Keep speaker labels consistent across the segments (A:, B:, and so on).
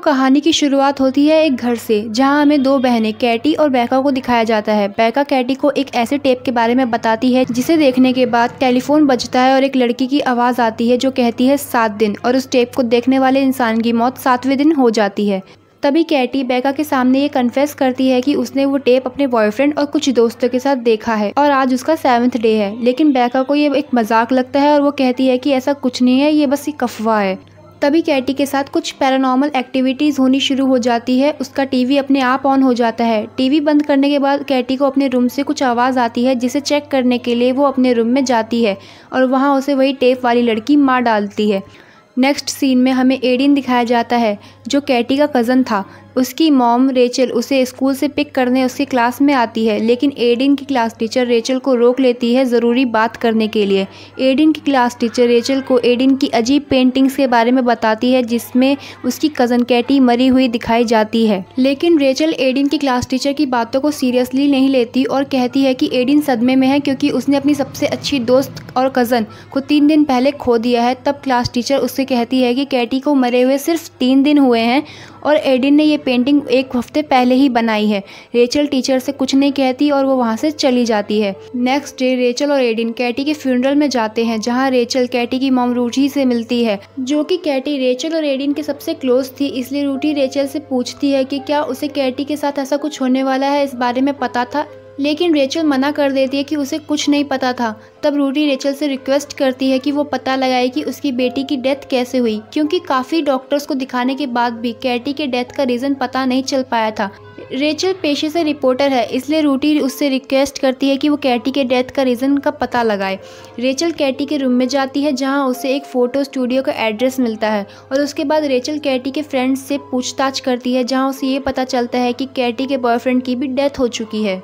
A: कहानी की शुरुआत होती है एक घर से, जहां हमें दो बहनें कैटी और बेका को दिखाया जाता है। बेका कैटी को एक ऐसे टेप के बारे में बताती है जिसे देखने के बाद टेलीफोन बजता है और एक लड़की की आवाज़ आती है जो कहती है 7 दिन, और उस टेप को देखने वाले इंसान की मौत 7वें दिन हो जाती है। तभी कैटी बेका के सामने ये कन्फेस करती है कि उसने वो टेप अपने बॉयफ्रेंड और कुछ दोस्तों के साथ देखा है और आज उसका 7th डे है। लेकिन बेका को ये एक मजाक लगता है और वो कहती है कि ऐसा कुछ नहीं है, ये बस एक अफवाह है। तभी कैटी के साथ कुछ पैरानॉर्मल एक्टिविटीज़ होनी शुरू हो जाती है। उसका टीवी अपने आप ऑन हो जाता है। टीवी बंद करने के बाद कैटी को अपने रूम से कुछ आवाज़ आती है जिसे चेक करने के लिए वो अपने रूम में जाती है और वहाँ उसे वही टेप वाली लड़की मार डालती है। नेक्स्ट सीन में हमें एडिन दिखाया जाता है जो कैटी का कज़न था। उसकी मॉम रेचल उसे स्कूल से पिक करने उसकी क्लास में आती है, लेकिन एडिन की क्लास टीचर रेचल को रोक लेती है ज़रूरी बात करने के लिए। एडिन की क्लास टीचर रेचल को एडिन की अजीब पेंटिंग्स के बारे में बताती है जिसमें उसकी कज़न कैटी मरी हुई दिखाई जाती है। लेकिन रेचल एडिन की क्लास टीचर की बातों को सीरियसली नहीं लेती और कहती है कि एडिन सदमे में है क्योंकि उसने अपनी सबसे अच्छी दोस्त और कज़न को 3 दिन पहले खो दिया है। तब क्लास टीचर उससे कहती है कि कैटी को मरे हुए सिर्फ 3 दिन हुए हैं और एडिन ने ये पेंटिंग 1 हफ्ते पहले ही बनाई है। रेचल टीचर से कुछ नहीं कहती और वो वहाँ से चली जाती है। नेक्स्ट डे रेचल और एडिन कैटी के फ्यूनरल में जाते हैं, जहाँ रेचल कैटी की मॉम रूटी से मिलती है, जो कि कैटी रेचल और एडिन के सबसे क्लोज थी। इसलिए रूटी रेचल से पूछती है कि क्या उसे कैटी के साथ ऐसा कुछ होने वाला है, इस बारे में पता था। लेकिन रेचल मना कर देती है कि उसे कुछ नहीं पता था। तब रूटी रेचल से रिक्वेस्ट करती है कि वो पता लगाए कि उसकी बेटी की डेथ कैसे हुई, क्योंकि काफ़ी डॉक्टर्स को दिखाने के बाद भी कैटी के डेथ का रीज़न पता नहीं चल पाया था। रेचल पेशे से रिपोर्टर है, इसलिए रूटी उससे रिक्वेस्ट करती है कि वो कैटी के डेथ का रीज़न का पता लगाए। रेचल कैटी के रूम में जाती है, जहां उसे एक फ़ोटो स्टूडियो का एड्रेस मिलता है और उसके बाद रेचल कैटी के फ्रेंड्स से पूछताछ करती है, जहां उसे ये पता चलता है कि कैटी के बॉयफ्रेंड की भी डेथ हो चुकी है।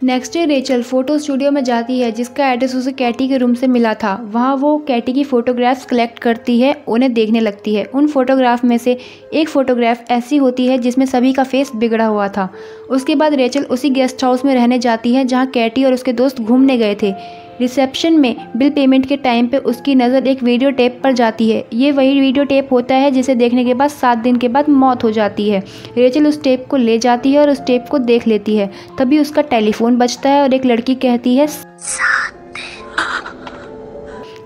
A: Next day Rachel photo studio में जाती है, जिसका एड्रेस उसे कैटी के रूम से मिला था। वहाँ वो कैटी की फ़ोटोग्राफ्स कलेक्ट करती है, उन्हें देखने लगती है। उन फोटोग्राफ में से एक फ़ोटोग्राफ ऐसी होती है जिसमें सभी का फेस बिगड़ा हुआ था। उसके बाद रेचल उसी गेस्ट हाउस में रहने जाती है जहाँ कैटी और उसके दोस्त घूमने गए थे। रिसेप्शन में बिल पेमेंट के टाइम पे उसकी नज़र एक वीडियो टेप पर जाती है। ये वही वीडियो टेप होता है जिसे देखने के बाद 7 दिन के बाद मौत हो जाती है। रेचल उस टेप को ले जाती है और उस टेप को देख लेती है। तभी उसका टेलीफोन बजता है और एक लड़की कहती है 7 दिन।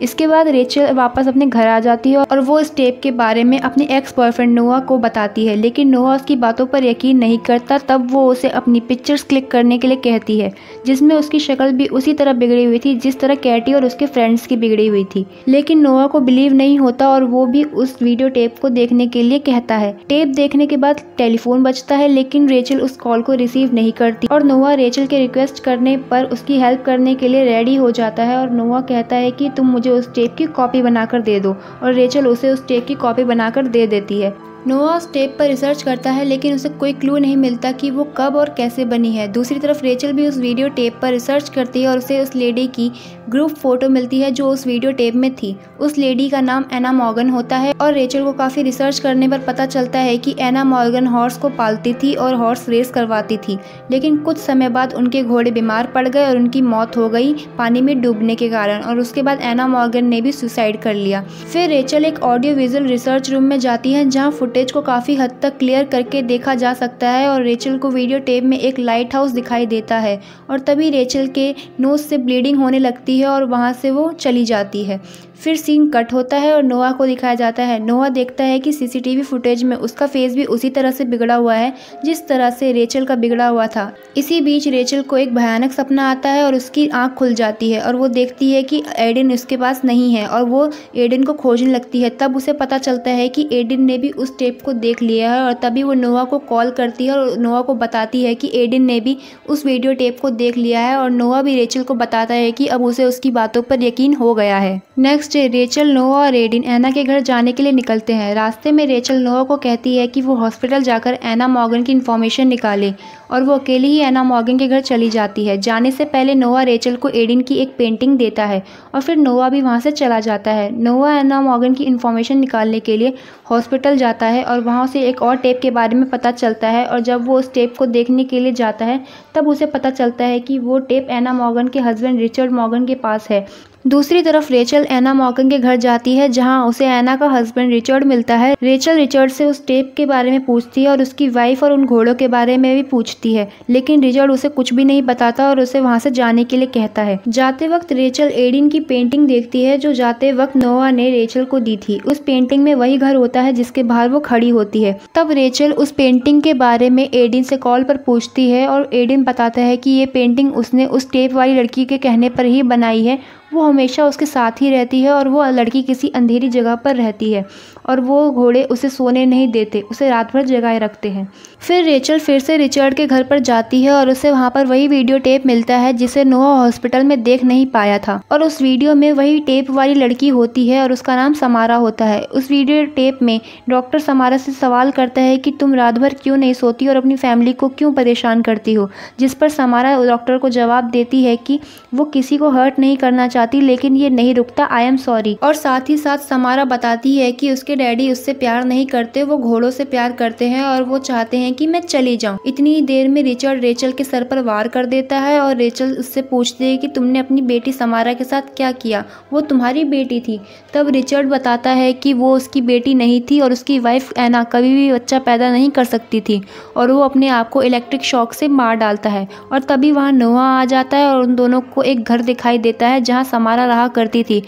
A: इसके बाद रेचल वापस अपने घर आ जाती है और वो इस टेप के बारे में अपने एक्स बॉयफ्रेंड नोआ को बताती है, लेकिन नोआ उसकी बातों पर यकीन नहीं करता। तब वो उसे अपनी पिक्चर्स क्लिक करने के लिए कहती है, जिसमें उसकी शक्ल भी उसी तरह बिगड़ी हुई थी जिस तरह कैटी और उसके फ्रेंड्स की बिगड़ी हुई थी। लेकिन नोआ को बिलीव नहीं होता और वो भी उस वीडियो टेप को देखने के लिए कहता है। टेप देखने के बाद टेलीफोन बजता है, लेकिन रेचल उस कॉल को रिसीव नहीं करती और नोआ रेचल के रिक्वेस्ट करने पर उसकी हेल्प करने के लिए रेडी हो जाता है। और नोआ कहता है कि तुम मुझे उस टेप की कॉपी बनाकर दे दो, और रेचल उसे उस टेप की कॉपी बनाकर दे देती है। नोआ उस टेप पर रिसर्च करता है, लेकिन उसे कोई क्लू नहीं मिलता कि वो कब और कैसे बनी है। दूसरी तरफ रेचल भी उस वीडियो टेप पर रिसर्च करती है और उसे उस लेडी की ग्रुप फोटो मिलती है जो उस वीडियो टेप में थी। उस लेडी का नाम एना मॉर्गन होता है और रेचल को काफ़ी रिसर्च करने पर पता चलता है कि एना मॉर्गन हॉर्स को पालती थी और हॉर्स रेस करवाती थी। लेकिन कुछ समय बाद उनके घोड़े बीमार पड़ गए और उनकी मौत हो गई पानी में डूबने के कारण, और उसके बाद एना मॉर्गन ने भी सुसाइड कर लिया। फिर रेचल एक ऑडियो विजुअल रिसर्च रूम में जाती है, जहाँ फुटेज को काफ़ी हद तक क्लियर करके देखा जा सकता है और रेचल को वीडियो टेप में एक लाइट हाउस दिखाई देता है। और तभी रेचल के नोज से ब्लीडिंग होने लगती है और वहाँ से वो चली जाती है। फिर सीन कट होता है और नोआ को दिखाया जाता है। नोआ देखता है कि सीसीटीवी फुटेज में उसका फेस भी उसी तरह से बिगड़ा हुआ है जिस तरह से रेचल का बिगड़ा हुआ था। इसी बीच रेचल को एक भयानक सपना आता है और उसकी आंख खुल जाती है और वो देखती है कि एडिन उसके पास नहीं है और वो एडिन को खोजने लगती है। तब उसे पता चलता है कि एडिन ने भी उस टेप को देख लिया है और तभी वो नोआ को कॉल करती है और नोआ को बताती है कि एडिन ने भी उस वीडियो टेप को देख लिया है, और नोआ भी रेचल को बताता है कि अब उसे उसकी बातों पर यकीन हो गया है। नेक्स्ट डे रेचल, नोआ और एडिन एना के घर जाने के लिए निकलते हैं। रास्ते में रेचल नोआ को कहती है कि वो हॉस्पिटल जाकर एना मॉर्गन की इन्फॉर्मेशन निकाले, और वो अकेली ही एना मॉर्गन के घर चली जाती है। जाने से पहले नोआ रेचल को एडिन की एक पेंटिंग देता है और फिर नोआ भी वहाँ से चला जाता है। नोआ एना मॉर्गन की इन्फॉर्मेशन निकालने के लिए हॉस्पिटल जाता है और वहाँ से एक और टेप के बारे में पता चलता है, और जब वो उस टेप को देखने के लिए जाता है तब उसे पता चलता है कि वो टेप एना मॉर्गन के हस्बैंड रिचर्ड मॉर्गन के पास है। दूसरी तरफ रेचल एना मॉर्गन के घर जाती है जहां उसे एना का हस्बैंड रिचर्ड मिलता है। रेचल रिचर्ड से उस टेप के बारे में पूछती है और उसकी वाइफ और उन घोड़ों के बारे में भी पूछती है, लेकिन रिचर्ड उसे कुछ भी नहीं बताता और उसे वहां से जाने के लिए कहता है। जाते वक्त रेचल एडिन की पेंटिंग देखती है जो जाते वक्त नोआ ने रेचल को दी थी। उस पेंटिंग में वही घर होता है जिसके बाहर वो खड़ी होती है। तब रेचल उस पेंटिंग के बारे में एडिन से कॉल पर पूछती है और एडिन बताता है कि ये पेंटिंग उसने उस टेप वाली लड़की के कहने पर ही बनाई है। वो हमेशा उसके साथ ही रहती है और वो लड़की किसी अंधेरी जगह पर रहती है और वो घोड़े उसे सोने नहीं देते, उसे रात भर जगाए रखते हैं। फिर रेचल फिर से रिचर्ड के घर पर जाती है और उसे वहाँ पर वही वीडियो टेप मिलता है जिसे नोआ हॉस्पिटल में देख नहीं पाया था, और उस वीडियो में वही टेप वाली लड़की होती है और उसका नाम समारा होता है। उस वीडियो टेप में डॉक्टर समारा से सवाल करता है कि तुम रात भर क्यों नहीं सोती और अपनी फैमिली को क्यों परेशान करती हो, जिस पर समारा डॉक्टर को जवाब देती है कि वो किसी को हर्ट नहीं करना चाहती, लेकिन ये नहीं रुकता, आई एम सॉरी। और साथ ही साथ समारा बताती है कि उसके डैडी उससे प्यार नहीं करते, वो घोड़ों से प्यार करते हैं और वो चाहते हैं कि मैं चली जाऊं। इतनी देर में रिचर्ड रेचल के सर पर वार कर देता है और रेचल उससे पूछती है कि तुमने अपनी बेटी समारा के साथ क्या किया, वो तुम्हारी बेटी थी। तब रिचर्ड बताता है कि वो उसकी बेटी नहीं थी और उसकी वाइफ एना कभी भी बच्चा पैदा नहीं कर सकती थी और वो अपने आप को इलेक्ट्रिक शॉक से मार डालता है। और तभी वहाँ नोआ आ जाता है और उन दोनों को एक घर दिखाई देता है जहाँ समारा रहा करती थी।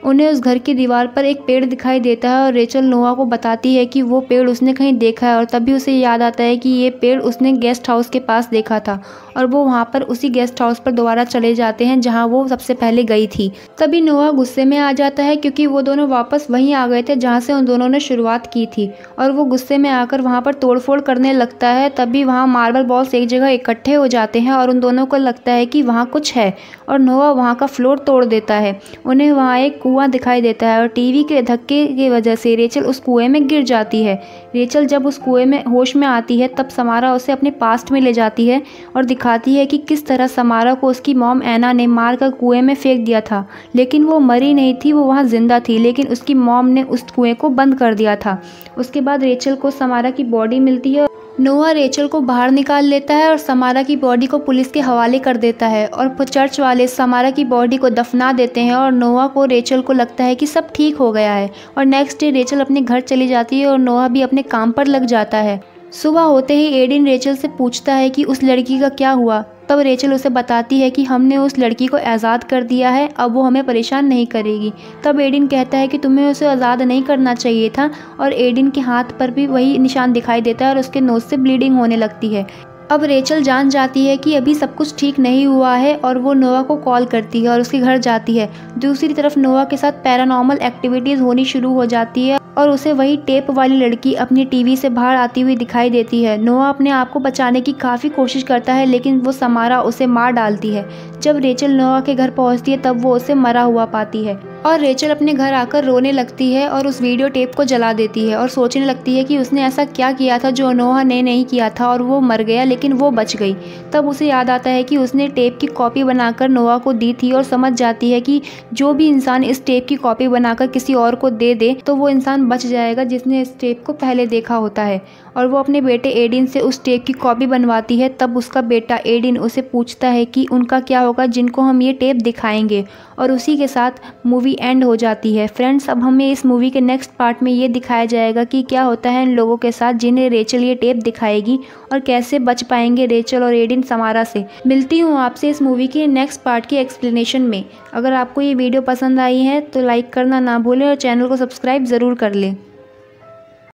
A: उन्हें उस घर की दीवार पर एक पेड़ दिखाई देता है और रेचल नोआ को बताती है कि वो पेड़ उसने कहीं देखा है और तभी उसे याद आता है कि ये पेड़ उसने गेस्ट हाउस के पास देखा था और वो वहाँ पर उसी गेस्ट हाउस पर दोबारा चले जाते हैं जहाँ वो सबसे पहले गई थी। तभी नोआ गुस्से में आ जाता है क्योंकि वो दोनों वापस वहीं आ गए थे जहाँ से उन दोनों ने शुरुआत की थी और वो गुस्से में आकर वहाँ पर तोड़फोड़ करने लगता है। तभी वहाँ मार्बल बॉल्स एक जगह इकट्ठे हो जाते हैं और उन दोनों को लगता है कि वहाँ कुछ है और नोआ वहाँ का फ्लोर तोड़ देता है। उन्हें वहाँ एक कुआं दिखाई देता है और टीवी के धक्के की वजह से रेचल उस कुएं में गिर जाती है। रेचल जब उस कुएं में होश में आती है तब समारा उसे अपने पास्ट में ले जाती है और दिखाती है कि किस तरह समारा को उसकी मॉम एना ने मार कर कुएं में फेंक दिया था, लेकिन वो मरी नहीं थी, वो वहाँ जिंदा थी, लेकिन उसकी मॉम ने उस कुएं को बंद कर दिया था। उसके बाद रेचल को समारा की बॉडी मिलती है। नोआ रेचल को बाहर निकाल लेता है और समारा की बॉडी को पुलिस के हवाले कर देता है और चर्च वाले समारा की बॉडी को दफना देते हैं और नोआ को रेचल को लगता है कि सब ठीक हो गया है। और नेक्स्ट डे रेचल अपने घर चली जाती है और नोआ भी अपने काम पर लग जाता है। सुबह होते ही एडिन रेचल से पूछता है कि उस लड़की का क्या हुआ। तब रेचल उसे बताती है कि हमने उस लड़की को आज़ाद कर दिया है, अब वो हमें परेशान नहीं करेगी। तब एडिन कहता है कि तुम्हें उसे आज़ाद नहीं करना चाहिए था और एडिन के हाथ पर भी वही निशान दिखाई देता है और उसके नोज से ब्लीडिंग होने लगती है। अब रेचल जान जाती है कि अभी सब कुछ ठीक नहीं हुआ है और वो नोआ को कॉल करती है और उसके घर जाती है। दूसरी तरफ नोआ के साथ पैरानॉर्मल एक्टिविटीज़ होनी शुरू हो जाती है और उसे वही टेप वाली लड़की अपनी टीवी से बाहर आती हुई दिखाई देती है। नोआ अपने आप को बचाने की काफ़ी कोशिश करता है लेकिन वो समारा उसे मार डालती है। जब रेचल नोआ के घर पहुंचती है तब वो उसे मरा हुआ पाती है और रेचल अपने घर आकर रोने लगती है और उस वीडियो टेप को जला देती है और सोचने लगती है कि उसने ऐसा क्या किया था जो नोआ ने नहीं किया था और वो मर गया लेकिन वो बच गई। तब उसे याद आता है कि उसने टेप की कॉपी बनाकर नोआ को दी थी और समझ जाती है कि जो भी इंसान इस टेप की कॉपी बनाकर किसी और को दे दे तो वो इंसान बच जाएगा जिसने इस टेप को पहले देखा होता है। और वो अपने बेटे एडिन से उस टेप की कॉपी बनवाती है। तब उसका बेटा एडिन उसे पूछता है कि उनका क्या होगा जिनको हम ये टेप दिखाएंगे और उसी के साथ मूवी एंड हो जाती है। फ्रेंड्स, अब हमें इस मूवी के नेक्स्ट पार्ट में ये दिखाया जाएगा कि क्या होता है इन लोगों के साथ जिन्हें रेचल ये टेप दिखाएगी और कैसे बच पाएंगे रेचल और एडिन समारा से। मिलती हूँ आपसे इस मूवी के नेक्स्ट पार्ट की एक्सप्लेनेशन में। अगर आपको ये वीडियो पसंद आई है तो लाइक करना ना भूलें और चैनल को सब्सक्राइब ज़रूर कर लें।